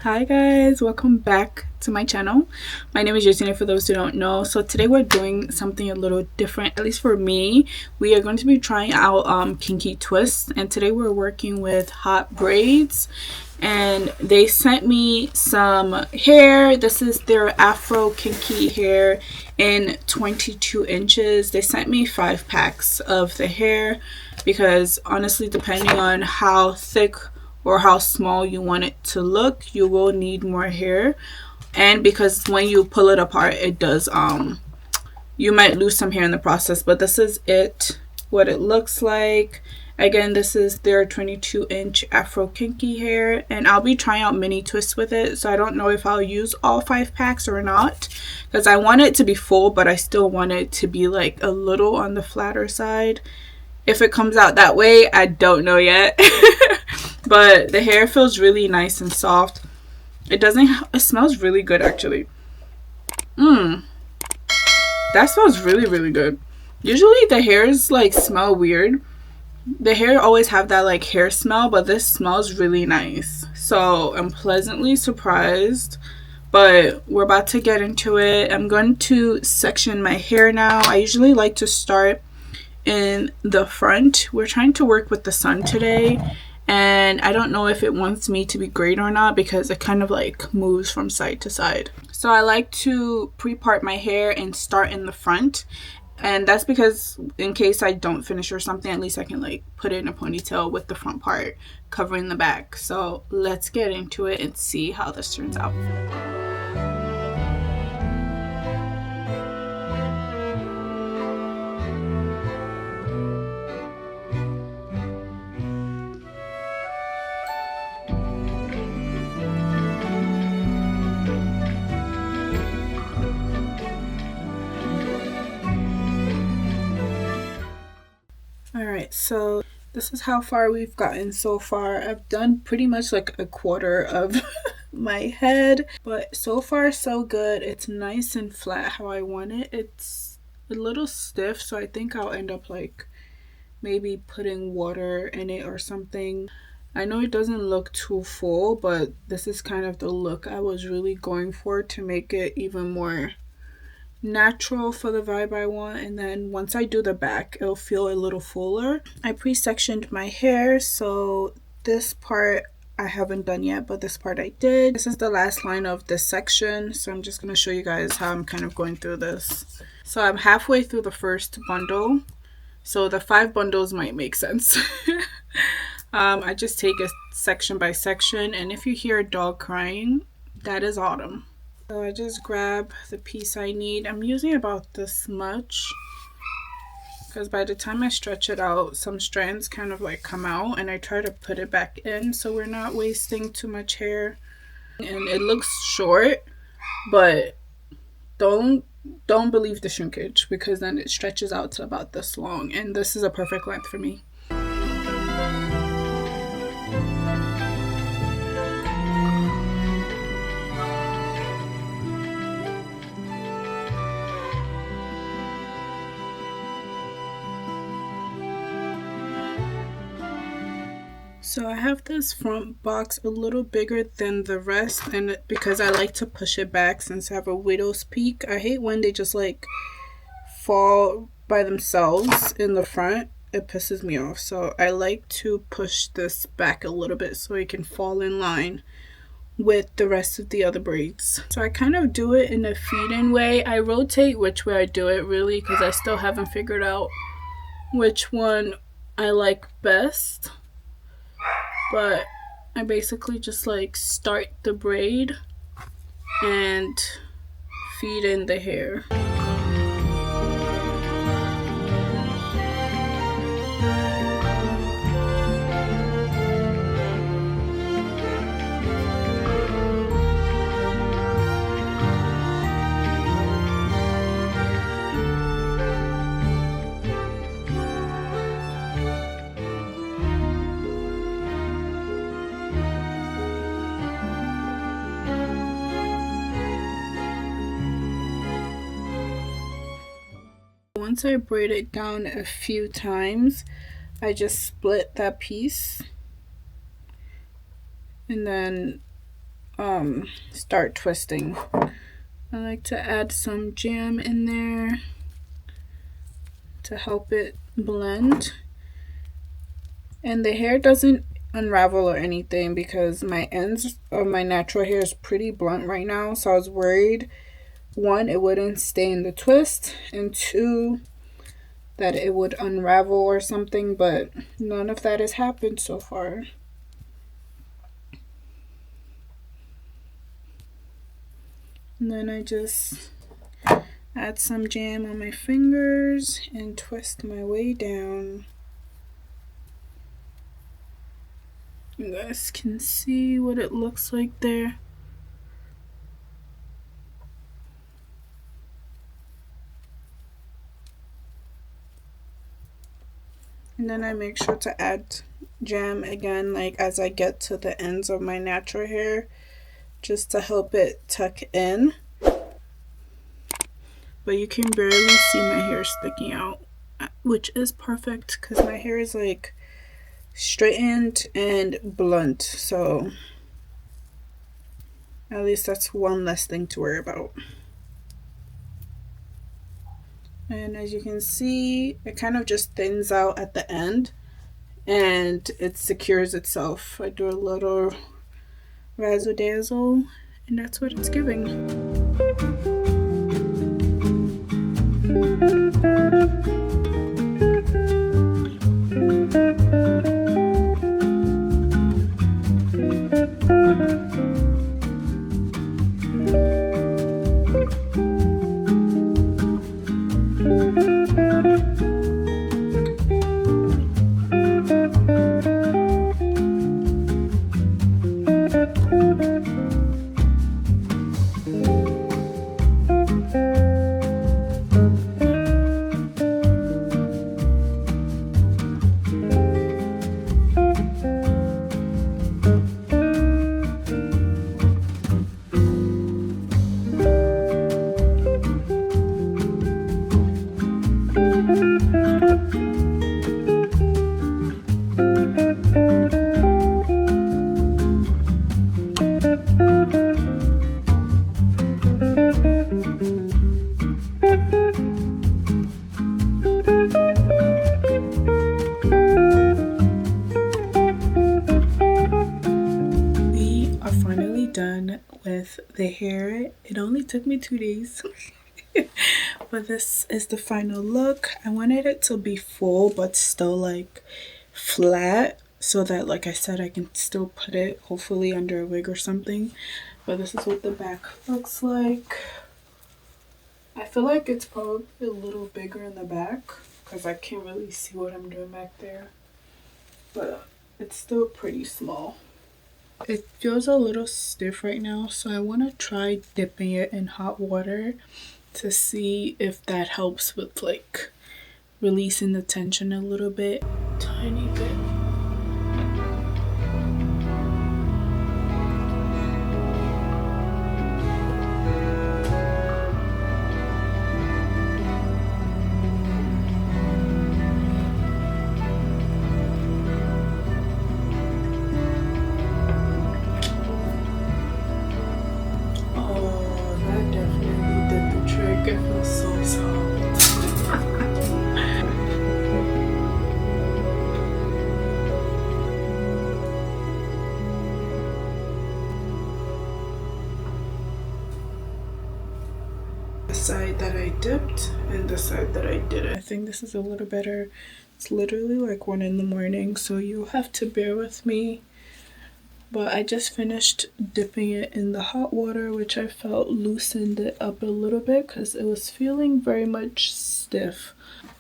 Hi guys, welcome back to my channel. My name is Justina for those who don't know. So today we're doing something a little different, at least for me. We are going to be trying out kinky twists, and today we're working with Hotbraids, and they sent me some hair. This is their Afro Kinky hair in 22 inches. They sent me 5 packs of the hair because honestly, depending on how thick or how small you want it to look, you will need more hair. And because when you pull it apart, it does you might lose some hair in the process. But this is what it looks like. Again, this is their 22-inch Afro Kinky hair, and I'll be trying out mini twists with it, so I don't know if I'll use all 5 packs or not, because I want it to be full, but I still want it to be like a little on the flatter side. If it comes out that way, I don't know yet. But the hair feels really nice and soft. It smells really good actually. That smells really good. Usually the hairs like smell weird. The hair always have that like hair smell, but this smells really nice. So I'm pleasantly surprised. But we're about to get into it. I'm going to section my hair now. I usually like to start in the front. We're trying to work with the sun today, and I don't know if it wants me to be great or not because it kind of like moves from side to side. So I like to pre-part my hair and start in the front, and that's because in case I don't finish or something, at least I can like put it in a ponytail with the front part covering the back. So let's get into it and see how this turns out. Alright, so this is how far we've gotten so far. I've done pretty much like a quarter of my head, but so far so good. It's nice and flat how I want it. It's a little stiff, so I think I'll end up like maybe putting water in it or something. I know it doesn't look too full, but this is kind of the look I was really going for to make it even more natural for the vibe I want. And then once I do the back, it'll feel a little fuller. I pre-sectioned my hair, so this part I haven't done yet, but this part I did. This is the last line of this section, so I'm just going to show you guys how I'm kind of going through this. So I'm halfway through the first bundle, so the 5 bundles might make sense. I just take it section by section, and if you hear a dog crying, that is Autumn. So I just grab the piece I need. I'm using about this much because by the time I stretch it out, some strands kind of like come out, and I try to put it back in so we're not wasting too much hair. And it looks short, but don't believe the shrinkage because then it stretches out to about this long, and this is a perfect length for me. So I have this front box a little bigger than the rest, and because I like to push it back since I have a widow's peak. I hate when they just like fall by themselves in the front. It pisses me off. So I like to push this back a little bit so it can fall in line with the rest of the other braids. So I kind of do it in a feed-in way. I rotate which way I do it really because I still haven't figured out which one I like best. But I basically just like start the braid and feed in the hair. Once I braid it down a few times, I just split that piece, and then start twisting. I like to add some jam in there to help it blend. And the hair doesn't unravel or anything because my ends of my natural hair is pretty blunt right now. So I was worried, one, it wouldn't stay in the twist, and two, that it would unravel or something, but none of that has happened so far. And then I just add some jam on my fingers and twist my way down. You guys can see what it looks like there. And then I make sure to add jam again, like as I get to the ends of my natural hair, just to help it tuck in. But you can barely see my hair sticking out, which is perfect because my hair is like straightened and blunt, so at least that's one less thing to worry about. And as you can see, it kind of just thins out at the end and it secures itself. I do a little razzle dazzle and that's what it's giving. Done with the hair. It only took me 2 days. But this is the final look. I wanted it to be full but still like flat so that, like I said, I can still put it hopefully under a wig or something. But this is what the back looks like. I feel like it's probably a little bigger in the back because I can't really see what I'm doing back there, but it's still pretty small. It feels a little stiff right now, so I want to try dipping it in hot water to see if that helps with like releasing the tension a little bit. Tiny bit. It feels so soft. The side that I dipped and the side that I didn't. I think this is a little better. It's literally like 1 in the morning, so you'll have to bear with me. But I just finished dipping it in the hot water, which I felt loosened it up a little bit because it was feeling very much stiff.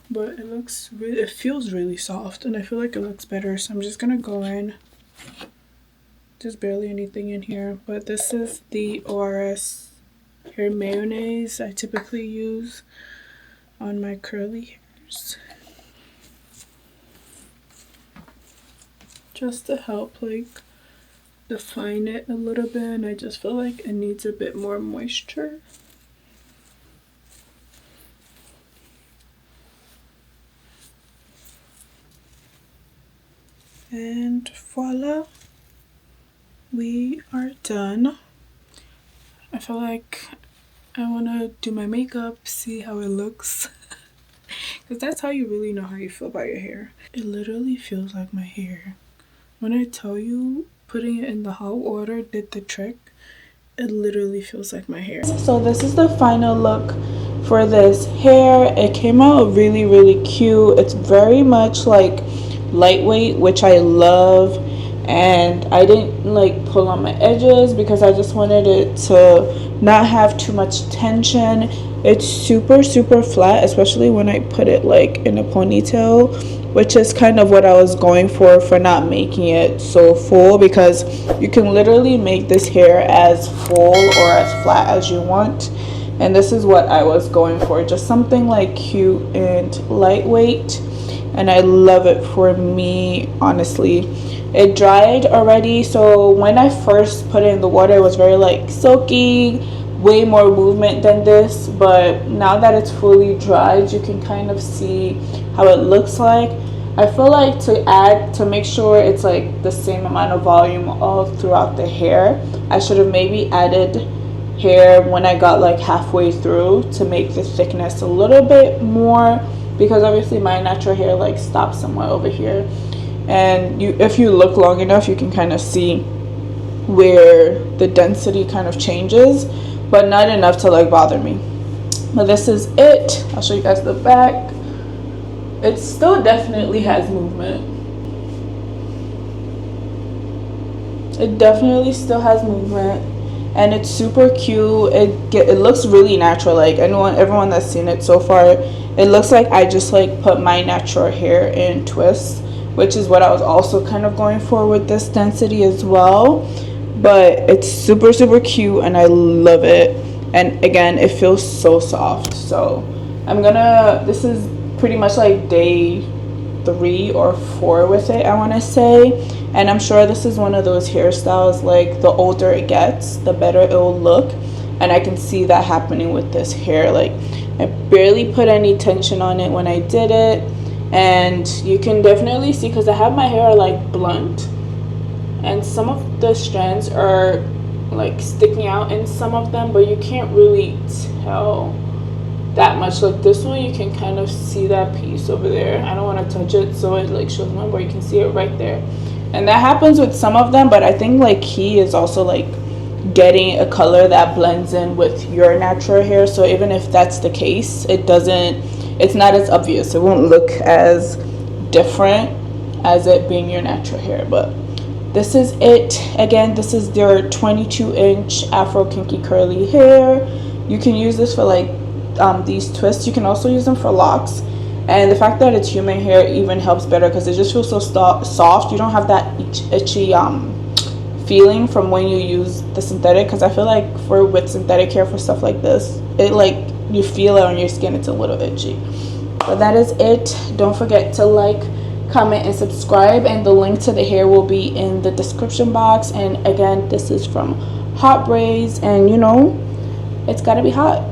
But it feels really soft and I feel like it looks better. So I'm just gonna go in. There's barely anything in here, but this is the ORS hair mayonnaise I typically use on my curly hairs. Just to help like define it a little bit, and I just feel like it needs a bit more moisture. And voila, we are done. I feel like I want to do my makeup, see how it looks. Because that's how you really know how you feel about your hair. It literally feels like my hair. When I tell you putting it in the hot water did the trick, it literally feels like my hair. So this is the final look for this hair. It came out really, really cute. It's very much like lightweight, which I love. And I didn't like pull on my edges because I just wanted it to not have too much tension. It's super, super flat, especially when I put it like in a ponytail, which is kind of what I was going for not making it so full, because you can literally make this hair as full or as flat as you want. And this is what I was going for, just something like cute and lightweight. And I love it for me, honestly. It dried already, so when I first put it in the water, it was very like silky, way more movement than this. But now that it's fully dried, you can kind of see how it looks like. I feel like to make sure it's like the same amount of volume all throughout the hair, I should have maybe added hair when I got like halfway through to make the thickness a little bit more, because obviously my natural hair like stops somewhere over here. And if you look long enough, you can kind of see where the density kind of changes, but not enough to like bother me. But this is it. I'll show you guys the back. It still definitely has movement. It definitely still has movement, and it's super cute. It looks really natural. Like everyone that's seen it so far, it looks like I just like put my natural hair in twists, which is what I was also kind of going for with this density as well. But it's super, super cute and I love it. And again, it feels so soft. So this is pretty much like day 3 or 4 with it, I want to say. And I'm sure this is one of those hairstyles, like the older it gets, the better it will look. And I can see that happening with this hair. Like, I barely put any tension on it when I did it. And you can definitely see, because I have my hair like blunt, and some of the strands are like sticking out in some of them, but you can't really tell that much. Like this one, you can kind of see that piece over there. I don't want to touch it so it like shows more, but you can see it right there. And that happens with some of them, but I think like key is also like getting a color that blends in with your natural hair. So even if that's the case, it's not as obvious. It won't look as different as it being your natural hair. But this is it. Again, this is their 22-inch Afro Kinky curly hair. You can use this for like these twists. You can also use them for locks. And the fact that it's human hair even helps better, because it just feels so soft. You don't have that itchy feeling from when you use the synthetic, because I feel like with synthetic hair for stuff like this, it like you feel it on your skin, it's a little itchy. But that is it. Don't forget to like, comment, and subscribe, and the link to the hair will be in the description box. And again, this is from Hotbraids, and you know, it's gotta be hot.